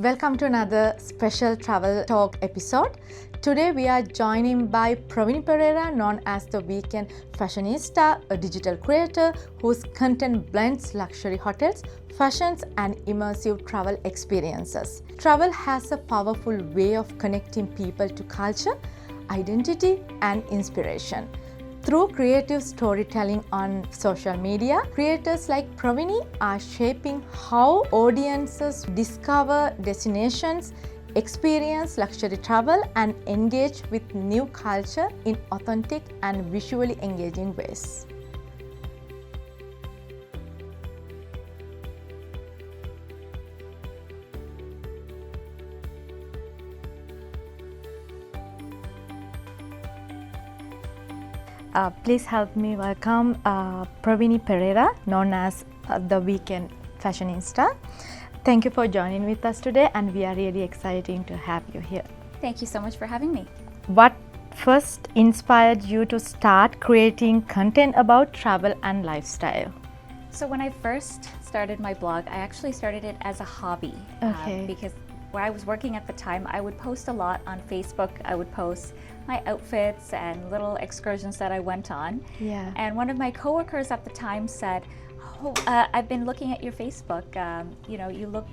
Welcome to another special travel talk episode. Today we are joined by Praveeni Perera, known as the Weekend Fashionista, a digital creator whose content blends luxury hotels, fashions and immersive travel experiences. Travel has a powerful way of connecting people to culture, identity and inspiration. Through creative storytelling on social media, creators like Praveeni are shaping how audiences discover destinations, experience luxury travel, and engage with new culture in authentic and visually engaging ways. Please help me welcome Praveeni Perera, known as the Weekend Fashionista. Thank you for joining with us today, and we are really excited to have you here. Thank you so much for having me. What first inspired you to start creating content about travel and lifestyle? So when I first started my blog, I actually started it as a hobby. Because where I was working at the time, I would post a lot on Facebook. I would post my outfits and little excursions that I went on. Yeah. And one of my coworkers at the time said, I've been looking at your Facebook. You look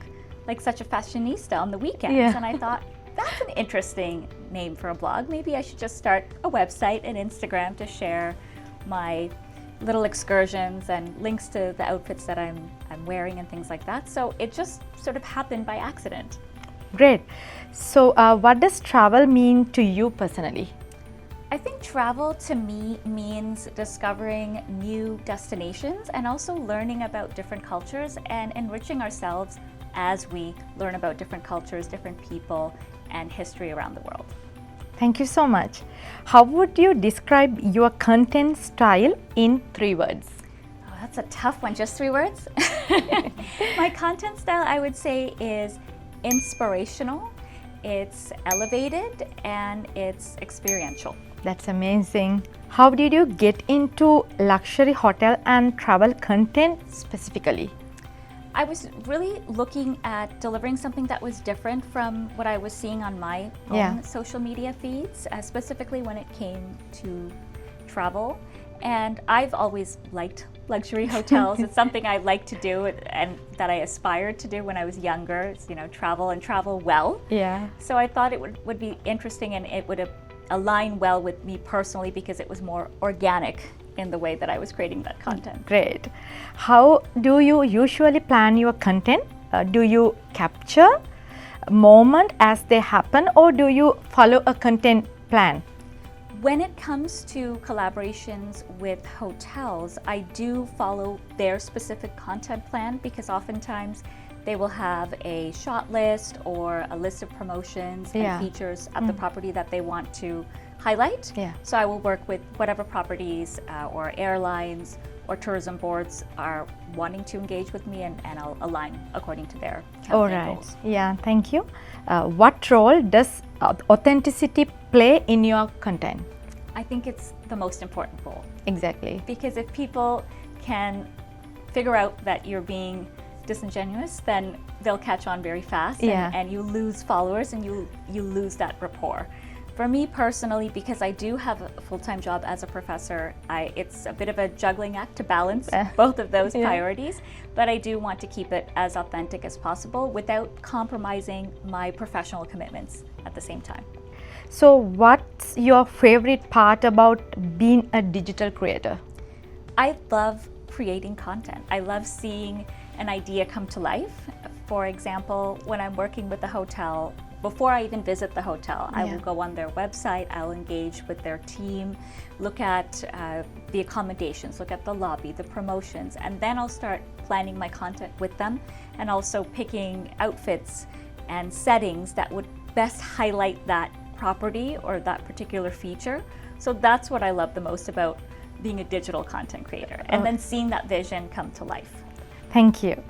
like such a fashionista on the weekends. Yeah. And I thought, that's an interesting name for a blog. Maybe I should just start a website and Instagram to share my little excursions and links to the outfits that I'm wearing and things like that. So it just sort of happened by accident. Great. So what does travel mean to you personally? I think travel to me means discovering new destinations and also learning about different cultures and enriching ourselves as we learn about different cultures, different people, and history around the world. Thank you so much. How would you describe your content style in 3 words? Oh, that's a tough one. Just 3 words? My content style, I would say, is inspirational, it's elevated, and it's experiential. That's amazing. How did you get into luxury hotel and travel content specifically? I was really looking at delivering something that was different from what I was seeing on my own social media feeds, specifically when it came to travel. And I've always liked luxury hotels. It's something I like to do and that I aspired to do when I was younger, travel and travel well. Yeah. So I thought it would be interesting and it would align well with me personally because it was more organic in the way that I was creating that content. Great. How do you usually plan your content? Do you capture a moment as they happen, or do you follow a content plan? When it comes to collaborations with hotels, I do follow their specific content plan because oftentimes they will have a shot list or a list of promotions and features at the property that they want to highlight. Yeah. So I will work with whatever properties or airlines or tourism boards are wanting to engage with me, and I'll align according to their campaign goals. Yeah, thank you. What role does authenticity play in your content? I think it's the most important role. Exactly. Because if people can figure out that you're being disingenuous, then they'll catch on very fast and you lose followers and you lose that rapport. For me personally, because I do have a full-time job as a professor, it's a bit of a juggling act to balance both of those priorities, but I do want to keep it as authentic as possible without compromising my professional commitments at the same time. So what's your favorite part about being a digital creator? I love creating content. I love seeing an idea come to life. For example, when I'm working with a hotel, before I even visit the hotel, I will go on their website, I'll engage with their team, look at the accommodations, look at the lobby, the promotions, and then I'll start planning my content with them and also picking outfits and settings that would best highlight that property or that particular feature. So that's what I love the most about being a digital content creator, and then seeing that vision come to life. Thank you.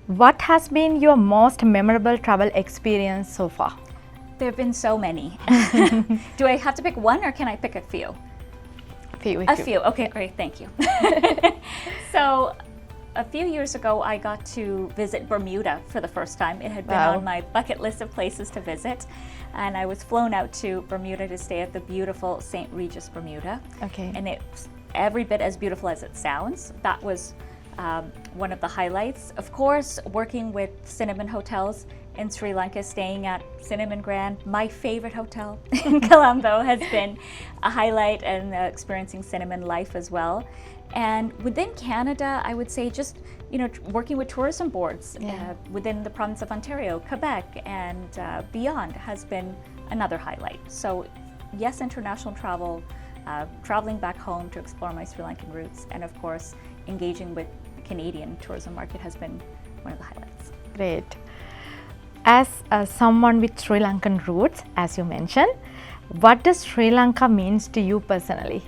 What has been your most memorable travel experience so far? There have been so many. Do I have to pick one or can I pick a few? A few. A few. Okay, great. Thank you. So a few years ago, I got to visit Bermuda for the first time. It had been Wow. on my bucket list of places to visit. And I was flown out to Bermuda to stay at the beautiful St. Regis, Bermuda. Okay. And it's every bit as beautiful as it sounds. That was one of the highlights. Of course, working with Cinnamon hotels in Sri Lanka, staying at Cinnamon Grand, my favorite hotel in Colombo, has been a highlight, and experiencing Cinnamon life as well. And within Canada, I would say just, working with tourism boards within the province of Ontario, Quebec, and beyond has been another highlight. So yes, international travel, traveling back home to explore my Sri Lankan roots, and of course, engaging with the Canadian tourism market has been one of the highlights. Great. As someone with Sri Lankan roots, as you mentioned, what does Sri Lanka means to you personally?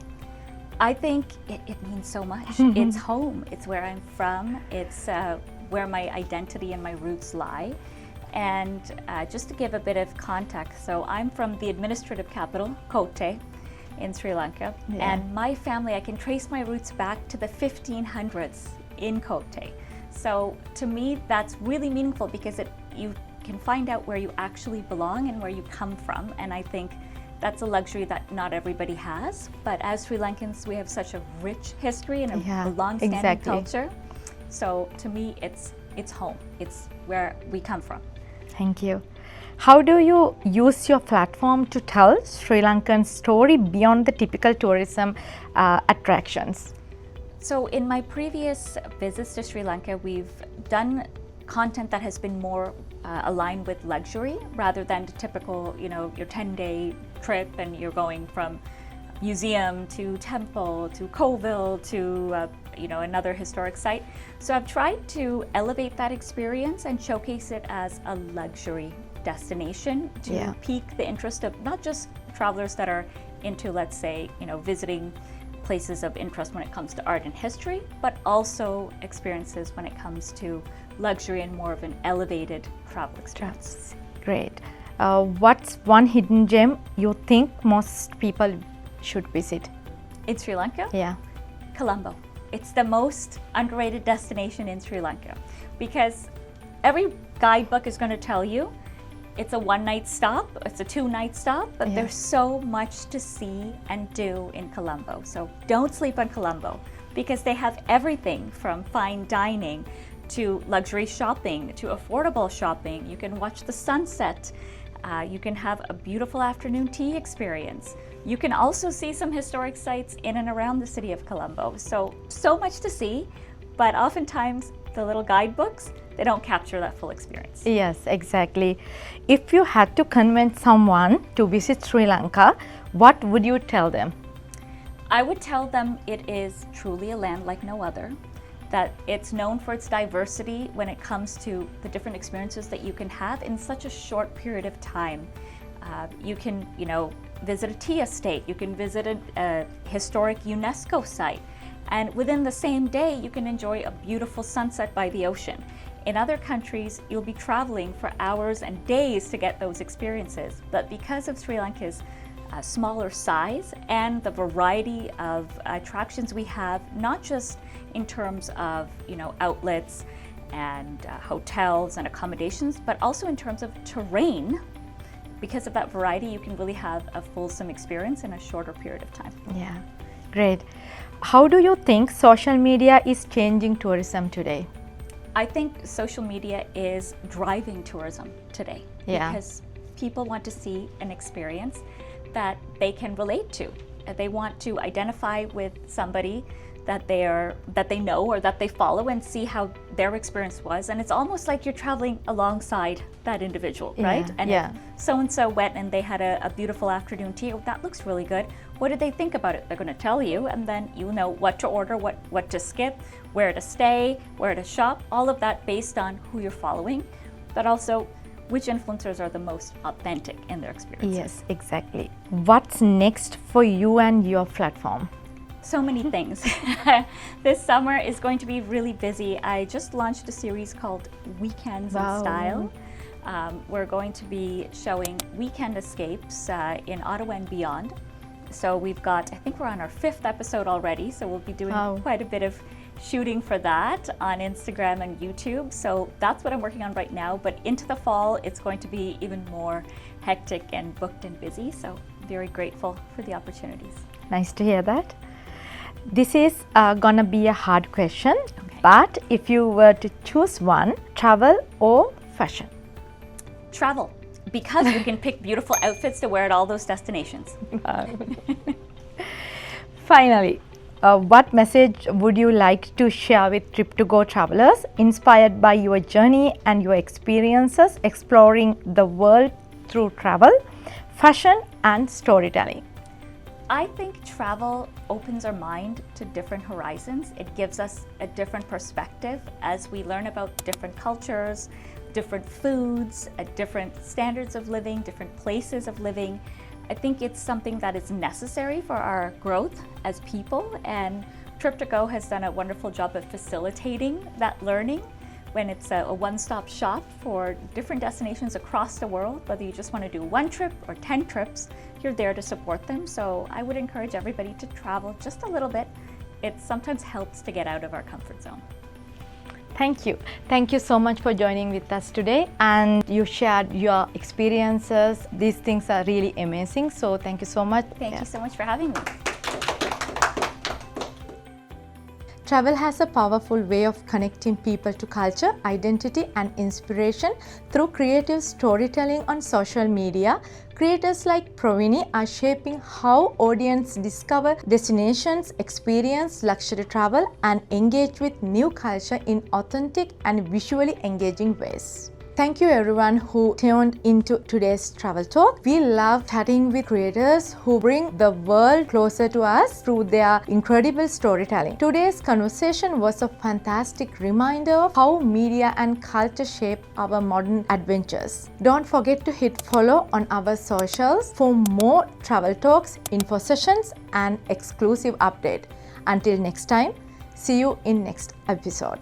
I think it means so much. It's home. It's where I'm from. It's where my identity and my roots lie. And just to give a bit of context, so I'm from the administrative capital, Kotte, in Sri Lanka. Yeah. And my family, I can trace my roots back to the 1500s in Kotte. So to me, that's really meaningful because you can find out where you actually belong and where you come from. And I think that's a luxury that not everybody has. But as Sri Lankans, we have such a rich history and a long-standing culture. So to me, it's home. It's where we come from. Thank you. How do you use your platform to tell Sri Lankan story beyond the typical tourism attractions? So in my previous visits to Sri Lanka, we've done content that has been more aligned with luxury rather than the typical, your 10-day trip and you're going from museum to temple to Colville to another historic site. So I've tried to elevate that experience and showcase it as a luxury destination to pique the interest of not just travelers that are into, let's say, visiting places of interest when it comes to art and history, but also experiences when it comes to luxury and more of an elevated travel experience. Great. What's one hidden gem you think most people should visit? In Sri Lanka? Yeah. Colombo. It's the most underrated destination in Sri Lanka because every guidebook is going to tell you it's a one-night stop, it's a two-night stop, but there's so much to see and do in Colombo. So don't sleep on Colombo because they have everything from fine dining to luxury shopping to affordable shopping. You can watch the sunset. You can have a beautiful afternoon tea experience. You can also see some historic sites in and around the city of Colombo. So much to see, but oftentimes the little guidebooks, they don't capture that full experience. Yes, exactly. If you had to convince someone to visit Sri Lanka, what would you tell them? I would tell them it is truly a land like no other, that it's known for its diversity when it comes to the different experiences that you can have in such a short period of time. You can, visit a tea estate, you can visit a historic UNESCO site, and within the same day, you can enjoy a beautiful sunset by the ocean. In other countries, you'll be traveling for hours and days to get those experiences. But because of Sri Lanka's smaller size and the variety of attractions we have, not just in terms of outlets and hotels and accommodations, but also in terms of terrain, because of that variety, you can really have a fulsome experience in a shorter period of time. Yeah, great. How do you think social media is changing tourism today? I think social media is driving tourism today because people want to see an experience that they can relate to. They want to identify with somebody that they know or that they follow and see how their experience was. And it's almost like you're traveling alongside that individual, right? And if so-and-so went and they had a beautiful afternoon tea, oh, that looks really good. What did they think about it? They're going to tell you, and then you know what to order, what to skip, where to stay, where to shop, all of that based on who you're following, but also which influencers are the most authentic in their experiences. Yes, exactly. What's next for you and your platform? So many things. This summer is going to be really busy. I just launched a series called Weekends in Style. We're going to be showing weekend escapes in Ottawa and beyond. So we've got, I think we're on our 5th episode already, so we'll be doing quite a bit of shooting for that on Instagram and YouTube. So that's what I'm working on right now. But into the fall, it's going to be even more hectic and booked and busy. So very grateful for the opportunities. Nice to hear that. This is gonna be a hard question, but if you were to choose one, travel or fashion? Travel, because you can pick beautiful outfits to wear at all those destinations. Finally, what message would you like to share with TripToGo travelers inspired by your journey and your experiences exploring the world through travel, fashion and storytelling? I think travel opens our mind to different horizons. It gives us a different perspective as we learn about different cultures, different foods, different standards of living, different places of living. I think it's something that is necessary for our growth as people, and TripToGo has done a wonderful job of facilitating that learning when it's a one-stop shop for different destinations across the world. Whether you just want to do one trip or 10 trips, you're there to support them. So I would encourage everybody to travel just a little bit. It sometimes helps to get out of our comfort zone. Thank you. Thank you so much for joining with us today, and you shared your experiences. These things are really amazing. So thank you so much. Thank you so much for having me. Travel has a powerful way of connecting people to culture, identity and inspiration through creative storytelling on social media. Creators like Praveeni are shaping how audiences discover destinations, experience luxury travel and engage with new culture in authentic and visually engaging ways. Thank you everyone who tuned into today's travel talk. We love chatting with creators who bring the world closer to us through their incredible storytelling. Today's conversation was a fantastic reminder of how media and culture shape our modern adventures. Don't forget to hit follow on our socials for more travel talks, info sessions and exclusive update. Until next time, see you in next episode.